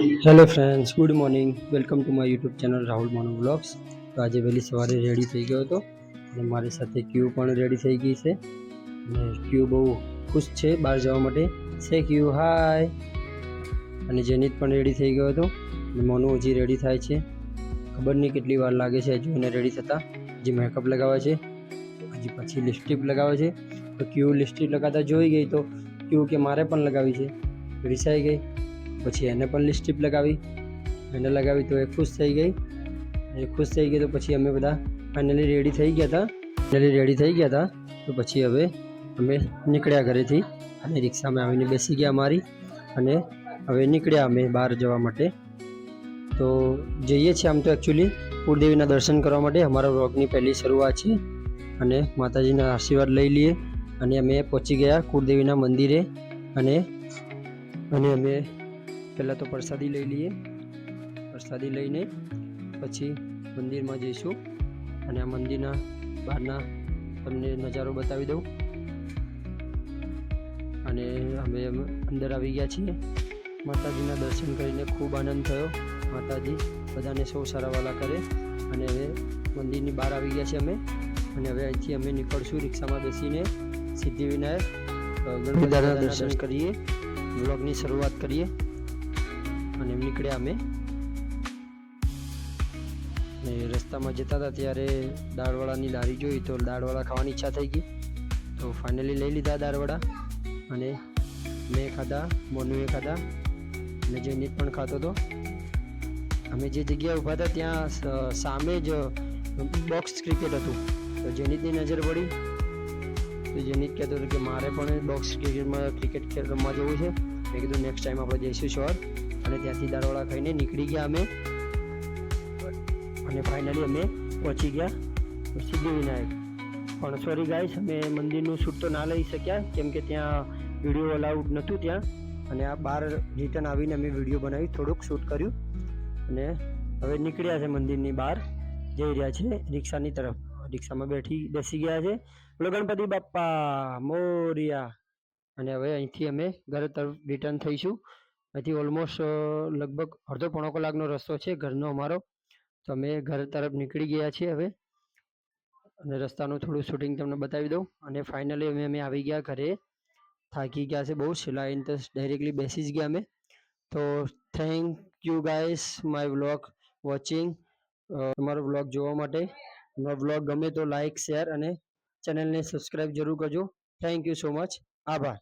Hello friends, good morning. Welcome to my YouTube channel Rahul mono vlogs. તો આજે વહેલી સવારે રેડી થઈ ગયો હતો અને મારી સાથે ક્યુ પણ રેડી થઈ ગઈ છે અને ક્યુ બહુ ખુશ છે બહાર જવા માટે. સે ક્યુ હાય. અને જેનિત પણ રેડી થઈ ગયો હતો અને મોનુ હજી રેડી થાય છે. ખબર નહીં કેટલી વાર લાગે છે હજુ એને રેડી થતાં. હજી મેકઅપ લગાવે છે, હજી પછી લિપસ્ટિક લગાવે છે. તો ક્યુ લિપસ્ટિક લગાવતા જોઈ ગઈ તો ક્યુ કે મારે પણ લગાવી છે, રિસાઈ ગઈ. પછી એને પણ લિપસ્ટિક લગાવી, એને લગાવી તો એ ખુશ થઈ ગઈ. તો પછી અમે બધા ફાઇનલી રેડી થઈ ગયા હતા. તો પછી હવે અમે નીકળ્યા ઘરેથી અને રિક્ષામાં આવીને બેસી ગયા અમારી અને હવે નીકળ્યા અમે બહાર જવા માટે. તો જઈએ છીએ આમ તો એકચ્યુઅલી કુળદેવીના દર્શન કરવા માટે. અમારા વ્લોગની પહેલી શરૂઆત છે અને માતાજીના આશીર્વાદ લઈ લઈએ. અને અમે પહોંચી ગયા કુળદેવીના મંદિરે અને અમે પહેલાં તો પ્રસાદી લઈ લઈએ. પ્રસાદી લઈને પછી મંદિરમાં જઈશું અને આ મંદિરના બહારના તમને નજારો બતાવી દઉં. અને અમે અંદર આવી ગયા છીએ. માતાજીના દર્શન કરીને ખૂબ આનંદ થયો. માતાજી બધાને સૌ સારા વાલા કરે. અને હવે મંદિરની બહાર આવી ગયા છીએ અમે અને હવે અહીંથી અમે નીકળશું રિક્ષામાં બેસીને સિદ્ધિવિનાયક ગણપતિ દાદાના દર્શન કરીએ, વ્લોગની શરૂઆત કરીએ. અને નીકળ્યા અમે અને રસ્તામાં જતા હતા ત્યારે દાળવડાની લારી જોઈ તો દાળવડા ખાવાની ઈચ્છા થઈ ગઈ. તો ફાઇનલી લઈ લીધા દાળવડા અને મેં ખાધા, મોનુએ ખાધા અને જયનીત પણ ખાતો હતો. અમે જે જગ્યાએ ઊભા હતા ત્યાં સામે જ બોક્સ ક્રિકેટ હતું. તો જયનીતની નજર પડી તો જયનીત કહેતો હતો કે મારે પણ બોક્સ ક્રિકેટ રમવા જવું છે. મેં કીધું નેક્સ્ટ ટાઈમ આપણે જઈશું શ્યોર. અને ત્યાંથી દાળવડા ખાઈને નીકળી ગયા અમે અને ફાઇનલી અમે પહોંચી ગયા સિદ્ધિવિનાયક. પણ સોરી ગાઈસ, અમે મંદિરનું શૂટ તો ના લઈ શક્યા કેમ કે ત્યાં વિડીયો અલાઉડ નહોતું ત્યાં. અને આ બહાર રિટર્ન આવીને અમે વિડીયો બનાવી, થોડુંક શૂટ કર્યું અને હવે નીકળ્યા છે મંદિરની બહાર, જઈ રહ્યા છે રિક્ષાની તરફ. રિક્ષામાં બેસી ગયા છે. બોલો ગણપતિ બાપ્પા મોરિયા. અને હવે અહીંથી અમે ઘર તરફ રિટર્ન થઈશું. અહીંથી ઓલમોસ્ટ લગભગ અડધો પોણો કલાકનો રસ્તો છે ઘરનો અમારો. તો અમે ઘર તરફ નીકળી ગયા છીએ હવે અને રસ્તાનું થોડું શૂટિંગ તમને બતાવી દઉં. અને ફાઇનલી અમે આવી ગયા ઘરે. થાકી ગયા છે બહુ, સિલાઈને તો ડાયરેક્ટલી બેસી જ ગયા અમે. તો thank you guys my vlog watching. તમારો વ્લોગ જોવા માટે. અમારો વ્લોગ ગમે તો લાઇક, શેર અને ચેનલને સબસ્ક્રાઈબ જરૂર કરજો. Thank you so much. આભાર.